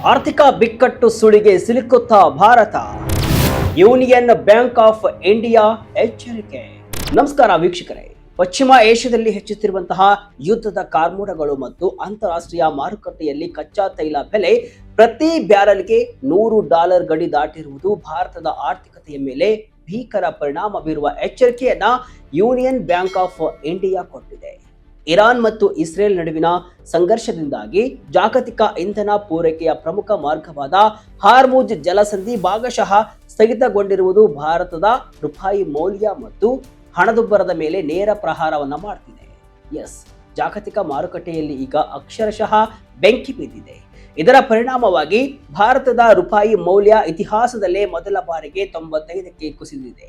ಆರ್ಥಿಕ ಬಿಕ್ಕಟ್ಟು ಸುಳಿಗೆ ಸಿಲುಕುತ್ತಾ ಭಾರತ. ಯೂನಿಯನ್ ಬ್ಯಾಂಕ್ ಆಫ್ ಇಂಡಿಯಾ ಎಚ್ಚರಿಕೆ. ನಮಸ್ಕಾರ ವೀಕ್ಷಕರೇ. ಪಶ್ಚಿಮ ಏಷ್ಯಾದಲ್ಲಿ ಹೆಚ್ಚುತ್ತಿರುವಂತಹ ಯುದ್ಧದ ಕಾರ್ಮೋಡಗಳು ಮತ್ತು ಅಂತಾರಾಷ್ಟ್ರೀಯ ಮಾರುಕಟ್ಟೆಯಲ್ಲಿ ಕಚ್ಚಾ ತೈಲ ಬೆಲೆ ಪ್ರತಿ ಬ್ಯಾರಲ್ಗೆ $100 ಗಡಿ ದಾಟಿರುವುದು ಭಾರತದ ಆರ್ಥಿಕತೆಯ ಮೇಲೆ ಭೀಕರ ಪರಿಣಾಮ ಬೀರುವ ಎಚ್ಚರಿಕೆಯನ್ನ ಯೂನಿಯನ್ ಬ್ಯಾಂಕ್ ಆಫ್ ಇಂಡಿಯಾ ಕೊಟ್ಟಿದೆ. ಇರಾನ್ ಮತ್ತು ಇಸ್ರೇಲ್ ನಡುವಿನ ಸಂಘರ್ಷದಿಂದಾಗಿ ಜಾಗತಿಕ ಇಂಧನ ಪೂರೈಕೆಯ ಪ್ರಮುಖ ಮಾರ್ಗವಾದ ಹಾರ್ಮುಜ್ ಜಲಸಂಧಿ ಭಾಗಶಃ ಸ್ಥಗಿತಗೊಂಡಿರುವುದು ಭಾರತದ ರೂಪಾಯಿ ಮೌಲ್ಯ ಮತ್ತು ಹಣದುಬ್ಬರದ ಮೇಲೆ ನೇರ ಪ್ರಹಾರವನ್ನ ಮಾಡ್ತಿದೆ. ಜಾಗತಿಕ ಮಾರುಕಟ್ಟೆಯಲ್ಲಿ ಈಗ ಅಕ್ಷರಶಃ ಬೆಂಕಿ ಬಿದ್ದಿದೆ. ಇದರ ಪರಿಣಾಮವಾಗಿ ಭಾರತದ ರೂಪಾಯಿ ಮೌಲ್ಯ ಇತಿಹಾಸದಲ್ಲೇ ಮೊದಲ ಬಾರಿಗೆ 95ಕ್ಕೆ ಕುಸಿದಿದೆ.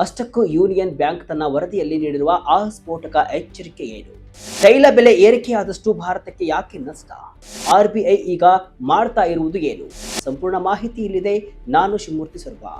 ಅಷ್ಟಕ್ಕೂ ಯೂನಿಯನ್ ಬ್ಯಾಂಕ್ ತನ್ನ ವರದಿಯಲ್ಲಿ ನೀಡಿರುವ ಆಸ್ಫೋಟಕ ಎಚ್ಚರಿಕೆ ಏನು? ತೈಲ ಬೆಲೆ ಏರಿಕೆಯಾದಷ್ಟು ಭಾರತಕ್ಕೆ ಯಾಕೆ ನಷ್ಟ? RBI ಈಗ ಮಾಡ್ತಾ ಇರುವುದು ಏನು? ಸಂಪೂರ್ಣ ಮಾಹಿತಿ ಇಲ್ಲಿದೆ. ನಾನು ಶಿವಮೂರ್ತಿ ಸರ್ವಾ.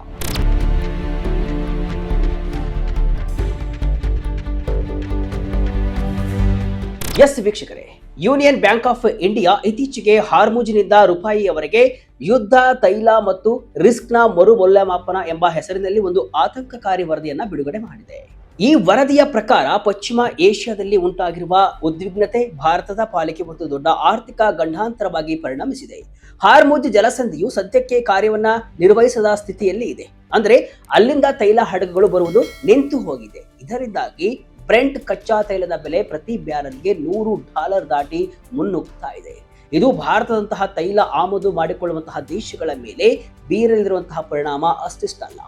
ವೀಕ್ಷಕರೇ, ಯೂನಿಯನ್ ಬ್ಯಾಂಕ್ ಆಫ್ ಇಂಡಿಯಾ ಇತ್ತೀಚೆಗೆ ಹಾರ್ಮುಜ್ನಿಂದ ರೂಪಾಯಿಯವರೆಗೆ ಯುದ್ಧ, ತೈಲ ಮತ್ತು ರಿಸ್ಕ್ನ ಮರು ಮೌಲ್ಯಮಾಪನ ಎಂಬ ಹೆಸರಿನಲ್ಲಿ ಒಂದು ಆತಂಕಕಾರಿ ವರದಿಯನ್ನ ಬಿಡುಗಡೆ ಮಾಡಿದೆ. ಈ ವರದಿಯ ಪ್ರಕಾರ ಪಶ್ಚಿಮ ಏಷ್ಯಾದಲ್ಲಿ ಉಂಟಾಗಿರುವ ಉದ್ವಿಗ್ನತೆ ಭಾರತದ ಪಾಲಿಗೆ ಒಂದು ದೊಡ್ಡ ಆರ್ಥಿಕ ಗಂಡಾಂತರವಾಗಿ ಪರಿಣಮಿಸಿದೆ. ಹಾರ್ಮುಜ್ ಜಲಸಂಧಿಯು ಸದ್ಯಕ್ಕೆ ಕಾರ್ಯವನ್ನ ನಿರ್ವಹಿಸದ ಸ್ಥಿತಿಯಲ್ಲಿ ಇದೆ. ಅಂದ್ರೆ ಅಲ್ಲಿಂದ ತೈಲ ಹಡಗುಗಳು ಬರುವುದು ನಿಂತು ಹೋಗಿದೆ. ಇದರಿಂದಾಗಿ ಬ್ರೆಂಟ್ ಕಚ್ಚಾ ತೈಲದ ಬೆಲೆ ಪ್ರತಿ ಬ್ಯಾರಲ್ಗೆ $100 ದಾಟಿ ಮುನ್ನುಗ್ತಾ ಇದೆ. ಇದು ಭಾರತದಂತಹ ತೈಲ ಆಮದು ಮಾಡಿಕೊಳ್ಳುವಂತಹ ದೇಶಗಳ ಮೇಲೆ ಬೀರಲಿರುವಂತಹ ಪರಿಣಾಮ ಅಷ್ಟಿಷ್ಟಲ್ಲ.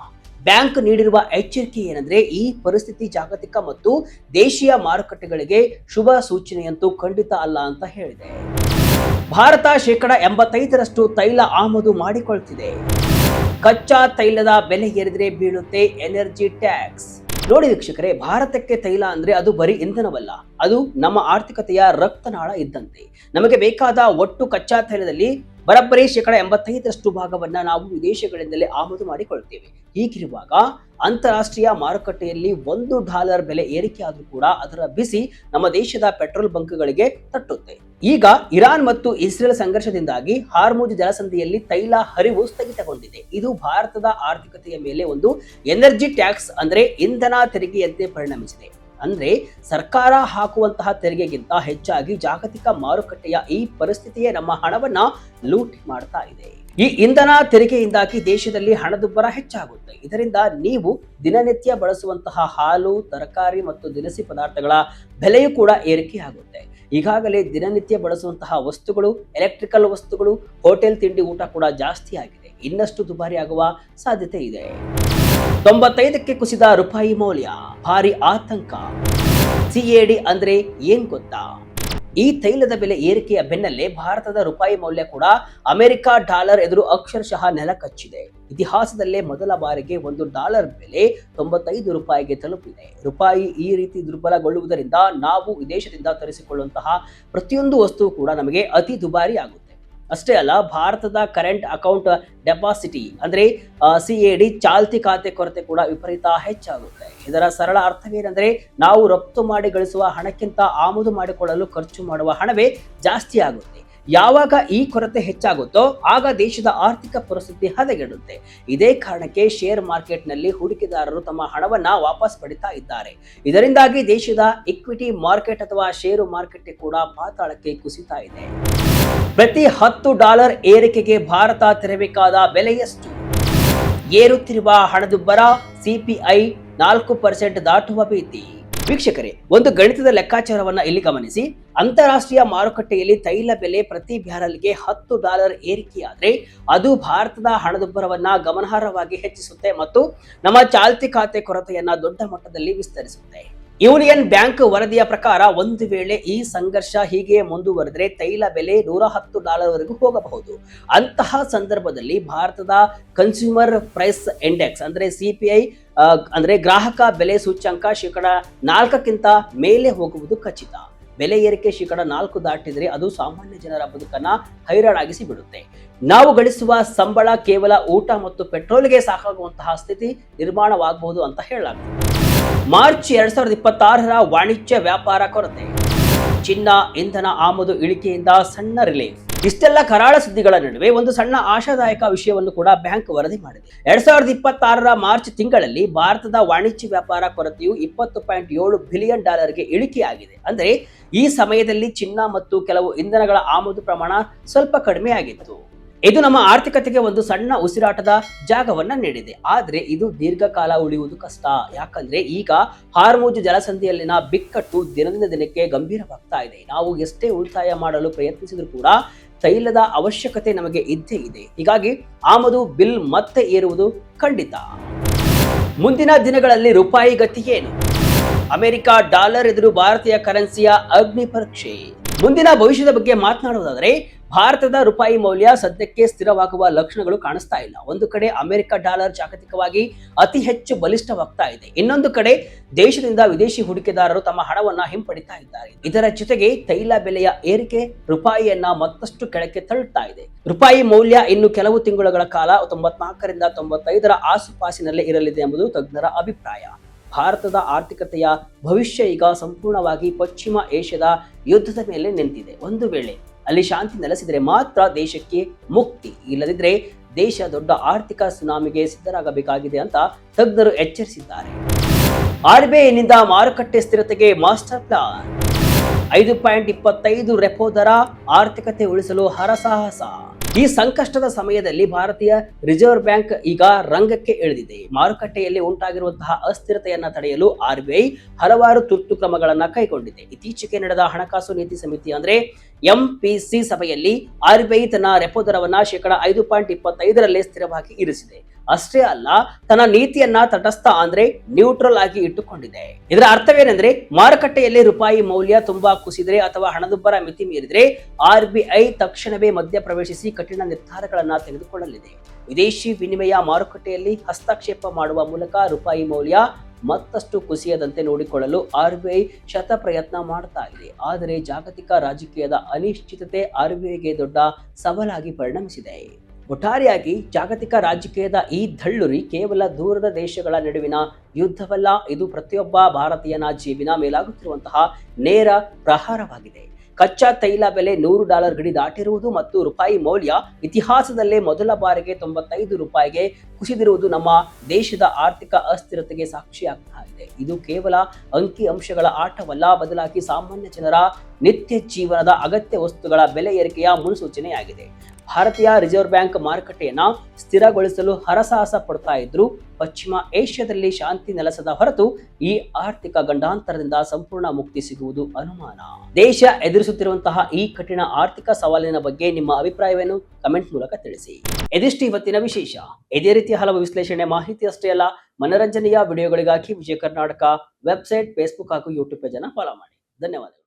ಬ್ಯಾಂಕ್ ನೀಡಿರುವ ಎಚ್ಚರಿಕೆ ಏನಂದ್ರೆ, ಈ ಪರಿಸ್ಥಿತಿ ಜಾಗತಿಕ ಮತ್ತು ದೇಶೀಯ ಮಾರುಕಟ್ಟೆಗಳಿಗೆ ಶುಭ ಸೂಚನೆಯಂತೂ ಖಂಡಿತ ಅಲ್ಲ ಅಂತ ಹೇಳಿದೆ. ಭಾರತ 85% ತೈಲ ಆಮದು ಮಾಡಿಕೊಳ್ತಿದೆ. ಕಚ್ಚಾ ತೈಲದ ಬೆಲೆ ಏರಿದ್ರೆ ಬೀಳುತ್ತೆ ಎನರ್ಜಿ ಟ್ಯಾಕ್ಸ್. ನೋಡಿ ವೀಕ್ಷಕರೇ, ಭಾರತಕ್ಕೆ ತೈಲ ಅಂದ್ರೆ ಅದು ಬರೀ ಇಂಧನವಲ್ಲ, ಅದು ನಮ್ಮ ಆರ್ಥಿಕತೆಯ ರಕ್ತನಾಳ ಇದ್ದಂತೆ. ನಮಗೆ ಬೇಕಾದ ಒಟ್ಟು ಕಚ್ಚಾ ತೈಲದಲ್ಲಿ ಬರೋಬ್ಬರಿ 85% ಭಾಗವನ್ನ ನಾವು ವಿದೇಶಗಳಿಂದಲೇ ಆಮದು ಮಾಡಿಕೊಳ್ತೇವೆ. ಹೀಗಿರುವಾಗ ಅಂತಾರಾಷ್ಟ್ರೀಯ ಮಾರುಕಟ್ಟೆಯಲ್ಲಿ $1 ಬೆಲೆ ಏರಿಕೆ ಆದ್ರೂ ಕೂಡ ಅದರ ಬಿಸಿ ನಮ್ಮ ದೇಶದ ಪೆಟ್ರೋಲ್ ಬಂಕ್ಗಳಿಗೆ ತಟ್ಟುತ್ತೆ. ಈಗ ಇರಾನ್ ಮತ್ತು ಇಸ್ರೇಲ್ ಸಂಘರ್ಷದಿಂದಾಗಿ ಹಾರ್ಮುಜ್ ಜಲಸಂಧಿಯಲ್ಲಿ ತೈಲ ಹರಿವು ಸ್ಥಗಿತಗೊಂಡಿದೆ. ಇದು ಭಾರತದ ಆರ್ಥಿಕತೆಯ ಮೇಲೆ ಒಂದು ಎನರ್ಜಿ ಟ್ಯಾಕ್ಸ್ ಅಂದ್ರೆ ಇಂಧನ ತೆರಿಗೆಯಂತೆ ಪರಿಣಮಿಸಿದೆ. ಅಂದ್ರೆ ಸರ್ಕಾರ ಹಾಕುವಂತಹ ತೆರಿಗೆಗಿಂತ ಹೆಚ್ಚಾಗಿ ಜಾಗತಿಕ ಮಾರುಕಟ್ಟೆಯ ಈ ಪರಿಸ್ಥಿತಿಯೇ ನಮ್ಮ ಹಣವನ್ನ ಲೂಟಿ ಮಾಡ್ತಾ ಇದೆ. ಈ ಇಂಧನ ತೆರಿಗೆಯಿಂದಾಗಿ ದೇಶದಲ್ಲಿ ಹಣದುಬ್ಬರ ಹೆಚ್ಚಾಗುತ್ತೆ. ಇದರಿಂದ ನೀವು ದಿನನಿತ್ಯ ಬಳಸುವಂತಹ ಹಾಲು, ತರಕಾರಿ ಮತ್ತು ದಿನಸಿ ಪದಾರ್ಥಗಳ ಬೆಲೆಯೂ ಕೂಡ ಏರಿಕೆಯಾಗುತ್ತೆ. ಈಗಾಗಲೇ ದಿನನಿತ್ಯ ಬಳಸುವಂತಹ ವಸ್ತುಗಳು, ಎಲೆಕ್ಟ್ರಿಕಲ್ ವಸ್ತುಗಳು, ಹೋಟೆಲ್ ತಿಂಡಿ ಊಟ ಕೂಡ ಜಾಸ್ತಿ ಆಗಿದೆ. ಇನ್ನಷ್ಟು ದುಬಾರಿ ಆಗುವ ಸಾಧ್ಯತೆ ಇದೆ. 95ಕ್ಕೆ ಕುಸಿದ ರೂಪಾಯಿ ಮೌಲ್ಯ, ಭಾರಿ ಆತಂಕ. CAD ಅಂದ್ರೆ ಏನ್ ಗೊತ್ತಾ? ಈ ತೈಲದ ಬೆಲೆ ಏರಿಕೆಯ ಬೆನ್ನಲ್ಲೇ ಭಾರತದ ರೂಪಾಯಿ ಮೌಲ್ಯ ಕೂಡ ಅಮೆರಿಕ ಡಾಲರ್ ಎದುರು ಅಕ್ಷರಶಃ ನೆಲಕಚ್ಚಿದೆ. ಇತಿಹಾಸದಲ್ಲೇ ಮೊದಲ ಬಾರಿಗೆ $1 ಬೆಲೆ $95ಗೆ ತಲುಪಿದೆ. ರೂಪಾಯಿ ಈ ರೀತಿ ದುರ್ಬಲಗೊಳ್ಳುವುದರಿಂದ ನಾವು ವಿದೇಶದಿಂದ ತರಿಸಿಕೊಳ್ಳುವಂತಹ ಪ್ರತಿಯೊಂದು ವಸ್ತುವು ಕೂಡ ನಮಗೆ ಅತಿ ದುಬಾರಿ ಆಗುತ್ತೆ. ಅಷ್ಟೇ ಅಲ್ಲ, ಭಾರತದ ಕರೆಂಟ್ ಅಕೌಂಟ್ ಡೆಪಾಸಿಟಿ ಅಂದ್ರೆ CAD ಚಾಲ್ತಿ ಖಾತೆ ಕೊರತೆ ಕೂಡ ವಿಪರೀತ ಹೆಚ್ಚಾಗುತ್ತೆ. ಇದರ ಸರಳ ಅರ್ಥವೇನೆಂದ್ರೆ, ನಾವು ರಫ್ತು ಮಾಡಿ ಗಳಿಸುವ ಹಣಕ್ಕಿಂತ ಆಮದು ಮಾಡಿಕೊಳ್ಳಲು ಖರ್ಚು ಮಾಡುವ ಹಣವೇ ಜಾಸ್ತಿ ಆಗುತ್ತೆ. ಯಾವಾಗ ಈ ಕೊರತೆ ಹೆಚ್ಚಾಗುತ್ತೋ ಆಗ ದೇಶದ ಆರ್ಥಿಕ ಪರಿಸ್ಥಿತಿ ಹದಗೆಡುತ್ತೆ. ಇದೇ ಕಾರಣಕ್ಕೆ ಶೇರ್ ಮಾರ್ಕೆಟ್ನಲ್ಲಿ ಹೂಡಿಕೆದಾರರು ತಮ್ಮ ಹಣವನ್ನ ವಾಪಸ್ ಪಡಿತಾ ಇದ್ದಾರೆ. ಇದರಿಂದಾಗಿ ದೇಶದ ಇಕ್ವಿಟಿ ಮಾರ್ಕೆಟ್ ಅಥವಾ ಷೇರು ಮಾರ್ಕೆಟ್ ಕೂಡ ಪಾತಾಳಕ್ಕೆ ಕುಸಿತಾ ಇದೆ. ಪ್ರತಿ $10 ಏರಿಕೆಗೆ ಭಾರತ ತೆರಬೇಕಾದ ಬೆಲೆ ಎಷ್ಟು? ಏರುತ್ತಿರುವ ಹಣದುಬ್ಬರ, CPI 4% ದಾಟುವ ಭೀತಿ. ವೀಕ್ಷಕರೇ, ಒಂದು ಗಣಿತದ ಲೆಕ್ಕಾಚಾರವನ್ನ ಇಲ್ಲಿ ಗಮನಿಸಿ. ಅಂತಾರಾಷ್ಟ್ರೀಯ ಮಾರುಕಟ್ಟೆಯಲ್ಲಿ ತೈಲ ಬೆಲೆ ಪ್ರತಿ ಬ್ಯಾರಲ್ಗೆ $10 ಏರಿಕೆಯಾದ್ರೆ ಅದು ಭಾರತದ ಹಣದುಬ್ಬರವನ್ನ ಗಮನಾರ್ಹವಾಗಿ ಹೆಚ್ಚಿಸುತ್ತೆ ಮತ್ತು ನಮ್ಮ ಚಾಲ್ತಿ ಖಾತೆ ಕೊರತೆಯನ್ನ ದೊಡ್ಡ ಮಟ್ಟದಲ್ಲಿ ವಿಸ್ತರಿಸುತ್ತೆ. ಯೂನಿಯನ್ ಬ್ಯಾಂಕ್ ವರದಿಯ ಪ್ರಕಾರ ಒಂದು ವೇಳೆ ಈ ಸಂಘರ್ಷ ಹೀಗೆ ಮುಂದುವರೆದರೆ ತೈಲ ಬೆಲೆ $110 ವರೆಗೂ ಹೋಗಬಹುದು. ಅಂತಹ ಸಂದರ್ಭದಲ್ಲಿ ಭಾರತದ ಕನ್ಸ್ಯೂಮರ್ ಪ್ರೈಸ್ ಇಂಡೆಕ್ಸ್ ಅಂದ್ರೆ CPI ಅಂದ್ರೆ ಗ್ರಾಹಕ ಬೆಲೆ ಸೂಚ್ಯಂಕ 4%ಕ್ಕಿಂತ ಮೇಲೆ ಹೋಗುವುದು ಖಚಿತ. ಬೆಲೆ ಏರಿಕೆ 4% ದಾಟಿದ್ರೆ ಅದು ಸಾಮಾನ್ಯ ಜನರ ಬದುಕನ್ನ ಹೈರಾಣಾಗಿಸಿ ಬಿಡುತ್ತೆ. ನಾವು ಗಳಿಸುವ ಸಂಬಳ ಕೇವಲ ಊಟ ಮತ್ತು ಪೆಟ್ರೋಲ್ಗೆ ಸಾಕಾಗುವಂತಹ ಸ್ಥಿತಿ ನಿರ್ಮಾಣವಾಗಬಹುದು ಅಂತ ಹೇಳಲಾಗಿದೆ. ಮಾರ್ಚ್ 2026ರ ವಾಣಿಜ್ಯ ವ್ಯಾಪಾರ ಕೊರತೆ. ಚಿನ್ನ, ಇಂಧನ ಆಮದು ಇಳಿಕೆಯಿಂದ ಸಣ್ಣ ರಿಲೀಫ್. ಇಷ್ಟೆಲ್ಲ ಕರಾಳ ಸುದ್ದಿಗಳ ನಡುವೆ ಒಂದು ಸಣ್ಣ ಆಶಾದಾಯಕ ವಿಷಯವನ್ನು ಕೂಡ ಬ್ಯಾಂಕ್ ವರದಿ ಮಾಡಿದೆ. 2026ರ ಮಾರ್ಚ್ ತಿಂಗಳಲ್ಲಿ ಭಾರತದ ವಾಣಿಜ್ಯ ವ್ಯಾಪಾರ ಕೊರತೆಯು $20.7 ಬಿಲಿಯನ್ ಗೆ ಇಳಿಕೆಯಾಗಿದೆ. ಅಂದರೆ ಈ ಸಮಯದಲ್ಲಿ ಚಿನ್ನ ಮತ್ತು ಕೆಲವು ಇಂಧನಗಳ ಆಮದು ಪ್ರಮಾಣ ಸ್ವಲ್ಪ ಕಡಿಮೆಯಾಗಿತ್ತು. ಇದು ನಮ್ಮ ಆರ್ಥಿಕತೆಗೆ ಒಂದು ಸಣ್ಣ ಉಸಿರಾಟದ ಜಾಗವನ್ನ ನೀಡಿದೆ. ಆದ್ರೆ ಇದು ದೀರ್ಘಕಾಲ ಉಳಿಯುವುದು ಕಷ್ಟ. ಯಾಕಂದ್ರೆ ಈಗ ಹಾರ್ಮುಜ್ ಜಲಸಂಧಿಯಲ್ಲಿನ ಬಿಕ್ಕಟ್ಟು ದಿನದಿಂದ ದಿನಕ್ಕೆ ಗಂಭೀರವಾಗ್ತಾ ಇದೆ. ನಾವು ಎಷ್ಟೇ ಉಳಿತಾಯ ಮಾಡಲು ಪ್ರಯತ್ನಿಸಿದ್ರು ಕೂಡ ತೈಲದ ಅವಶ್ಯಕತೆ ನಮಗೆ ಇದ್ದೇ ಇದೆ. ಹೀಗಾಗಿ ಆಮದು ಬಿಲ್ ಮತ್ತೆ ಏರುವುದು ಖಂಡಿತ. ಮುಂದಿನ ದಿನಗಳಲ್ಲಿ ರೂಪಾಯಿ ಗತಿ ಏನು? ಅಮೆರಿಕ ಡಾಲರ್ ಎದುರು ಭಾರತೀಯ ಕರೆನ್ಸಿಯ ಅಗ್ನಿ ಪರೀಕ್ಷೆ. ಮುಂದಿನ ಭವಿಷ್ಯದ ಬಗ್ಗೆ ಮಾತನಾಡುವುದಾದರೆ ಭಾರತದ ರೂಪಾಯಿ ಮೌಲ್ಯ ಸದ್ಯಕ್ಕೆ ಸ್ಥಿರವಾಗುವ ಲಕ್ಷಣಗಳು ಕಾಣಿಸ್ತಾ ಇಲ್ಲ. ಒಂದು ಕಡೆ ಅಮೆರಿಕ ಡಾಲರ್ ಜಾಗತಿಕವಾಗಿ ಅತಿ ಹೆಚ್ಚು ಬಲಿಷ್ಠವಾಗ್ತಾ ಇದೆ. ಇನ್ನೊಂದು ಕಡೆ ದೇಶದಿಂದ ವಿದೇಶಿ ಹೂಡಿಕೆದಾರರು ತಮ್ಮ ಹಣವನ್ನ ಹಿಂಪಡಿತಾ ಇದ್ದಾರೆ. ಇದರ ಜೊತೆಗೆ ತೈಲ ಬೆಲೆಯ ಏರಿಕೆ ರೂಪಾಯಿಯನ್ನ ಮತ್ತಷ್ಟು ಕೆಳಕ್ಕೆ ತಳ್ಳುತ್ತಾ ಇದೆ. ರೂಪಾಯಿ ಮೌಲ್ಯ ಇನ್ನು ಕೆಲವು ತಿಂಗಳುಗಳ ಕಾಲ 94ರಿಂದ 95ರ ಆಸುಪಾಸಿನಲ್ಲೇ ಇರಲಿದೆ ಎಂಬುದು ತಜ್ಞರ ಅಭಿಪ್ರಾಯ. ಭಾರತದ ಆರ್ಥಿಕತೆಯ ಭವಿಷ್ಯ ಈಗ ಸಂಪೂರ್ಣವಾಗಿ ಪಶ್ಚಿಮ ಏಷ್ಯಾದ ಯುದ್ಧದ ಮೇಲೆ ನಿಂತಿದೆ. ಒಂದು ವೇಳೆ ಅಲ್ಲಿ ಶಾಂತಿ ನೆಲೆಸಿದರೆ ಮಾತ್ರ ದೇಶಕ್ಕೆ ಮುಕ್ತಿ, ಇಲ್ಲದಿದ್ದರೆ ದೇಶ ದೊಡ್ಡ ಆರ್ಥಿಕ ಸುನಾಮಿಗೆ ಸಿದ್ಧರಾಗಬೇಕಾಗಿದೆ ಅಂತ ತಜ್ಞರು ಎಚ್ಚರಿಸಿದ್ದಾರೆ. RBIನಿಂದ ಮಾರುಕಟ್ಟೆ ಸ್ಥಿರತೆಗೆ ಮಾಸ್ಟರ್ ಪ್ಲಾನ್. 5.25 ರೆಪೋ ದರ ಆರ್ಥಿಕತೆ ಉಳಿಸಲು ಹರಸಾಹಸ. ಈ ಸಂಕಷ್ಟದ ಸಮಯದಲ್ಲಿ ಭಾರತೀಯ ರಿಸರ್ವ್ ಬ್ಯಾಂಕ್ ಈಗ ರಂಗಕ್ಕೆ ಇಳಿದಿದೆ. ಮಾರುಕಟ್ಟೆಯಲ್ಲಿ ಉಂಟಾಗಿರುವಂತಹ ಅಸ್ಥಿರತೆಯನ್ನ ತಡೆಯಲು RBI ಹಲವಾರು ತುರ್ತು ಕ್ರಮಗಳನ್ನ ಕೈಗೊಂಡಿದೆ. ಇತ್ತೀಚೆಗೆ ನಡೆದ ಹಣಕಾಸು ನೀತಿ ಸಮಿತಿ ಅಂದ್ರೆ MPC ಸಭೆಯಲ್ಲಿ RBI ತನ್ನ ರೆಪೋ ದರವನ್ನ 5.25ರಲ್ಲೇ ಸ್ಥಿರವಾಗಿ ಇರಿಸಿದೆ. ಅಷ್ಟೇ ಅಲ್ಲ, ತನ್ನ ನೀತಿಯನ್ನ ತಟಸ್ಥ ಅಂದ್ರೆ ನ್ಯೂಟ್ರಲ್ ಆಗಿ ಇಟ್ಟುಕೊಂಡಿದೆ. ಇದರ ಅರ್ಥವೇನೆಂದ್ರೆ ಮಾರುಕಟ್ಟೆಯಲ್ಲಿ ರೂಪಾಯಿ ಮೌಲ್ಯ ತುಂಬಾ ಕುಸಿದ್ರೆ ಅಥವಾ ಹಣದುಬ್ಬರ ಮಿತಿ ಮೀರಿದ್ರೆ RBI ತಕ್ಷಣವೇ ಮಧ್ಯ ಪ್ರವೇಶಿಸಿ ಕಠಿಣ ನಿರ್ಧಾರಗಳನ್ನ ತೆಗೆದುಕೊಳ್ಳಲಿದೆ. ವಿದೇಶಿ ವಿನಿಮಯ ಮಾರುಕಟ್ಟೆಯಲ್ಲಿ ಹಸ್ತಕ್ಷೇಪ ಮಾಡುವ ಮೂಲಕ ರೂಪಾಯಿ ಮೌಲ್ಯ ಮತ್ತಷ್ಟು ಕುಸಿಯದಂತೆ ನೋಡಿಕೊಳ್ಳಲು RBI ಶತ ಪ್ರಯತ್ನ ಮಾಡ್ತಾ ಇದೆ. ಆದರೆ ಜಾಗತಿಕ ರಾಜಕೀಯದ ಅನಿಶ್ಚಿತತೆ RBIಗೆ ದೊಡ್ಡ ಸವಾಲಾಗಿ ಪರಿಣಮಿಸಿದೆ. ಒಟ್ಟಾರೆಯಾಗಿ ಜಾಗತಿಕ ರಾಜಕೀಯದ ಈ ದಳ್ಳುರಿ ಕೇವಲ ದೂರದ ದೇಶಗಳ ನಡುವಿನ ಯುದ್ಧವಲ್ಲ, ಇದು ಪ್ರತಿಯೊಬ್ಬ ಭಾರತೀಯನ ಜೀವಿನ ಮೇಲಾಗುತ್ತಿರುವಂತಹ ನೇರ ಪ್ರಹಾರವಾಗಿದೆ. ಕಚ್ಚಾ ತೈಲ ಬೆಲೆ $100 ಗಡಿ ದಾಟಿರುವುದು ಮತ್ತು ರೂಪಾಯಿ ಮೌಲ್ಯ ಇತಿಹಾಸದಲ್ಲೇ ಮೊದಲ ಬಾರಿಗೆ 95 ರೂಪಾಯಿಗೆ ಕುಸಿದಿರುವುದು ನಮ್ಮ ದೇಶದ ಆರ್ಥಿಕ ಅಸ್ಥಿರತೆಗೆ ಸಾಕ್ಷಿಯಾಗ್ತಾ ಇದೆ. ಇದು ಕೇವಲ ಅಂಕಿ ಅಂಶಗಳ ಆಟವಲ್ಲ, ಬದಲಾಗಿ ಸಾಮಾನ್ಯ ಜನರ ನಿತ್ಯ ಜೀವನದ ಅಗತ್ಯ ವಸ್ತುಗಳ ಬೆಲೆ ಏರಿಕೆಯ ಮುನ್ಸೂಚನೆಯಾಗಿದೆ. ಭಾರತೀಯ ರಿಸರ್ವ್ ಬ್ಯಾಂಕ್ ಮಾರುಕಟ್ಟೆಯನ್ನ ಸ್ಥಿರಗೊಳಿಸಲು ಹರಸಾಹಸ ಪಡ್ತಾ ಇದ್ರು. ಪಶ್ಚಿಮ ಏಷ್ಯಾದಲ್ಲಿ ಶಾಂತಿ ನೆಲೆಸದ ಹೊರತು ಈ ಆರ್ಥಿಕ ಗಂಡಾಂತರದಿಂದ ಸಂಪೂರ್ಣ ಮುಕ್ತಿ ಸಿಗುವುದು ಅನುಮಾನ. ದೇಶ ಎದುರಿಸುತ್ತಿರುವಂತಹ ಈ ಕಠಿಣ ಆರ್ಥಿಕ ಸವಾಲಿನ ಬಗ್ಗೆ ನಿಮ್ಮ ಅಭಿಪ್ರಾಯವೇನು? ಕಮೆಂಟ್ ಮೂಲಕ ತಿಳಿಸಿ. ಇದಿಷ್ಟು ಇವತ್ತಿನ ವಿಶೇಷ. ಇದೇ ರೀತಿಯ ಹಲವು ವಿಶ್ಲೇಷಣೆ ಮಾಹಿತಿ ಅಷ್ಟೇ ಅಲ್ಲ, ಮನರಂಜನೆಯ ವಿಡಿಯೋಗಳಿಗಾಗಿ ವಿಜಯ ಕರ್ನಾಟಕ ವೆಬ್ಸೈಟ್, ಫೇಸ್ಬುಕ್ ಹಾಗೂ ಯೂಟ್ಯೂಬ್ ಪೇಜ್ ಅನ್ನು ಫಾಲೋ ಮಾಡಿ. ಧನ್ಯವಾದಗಳು.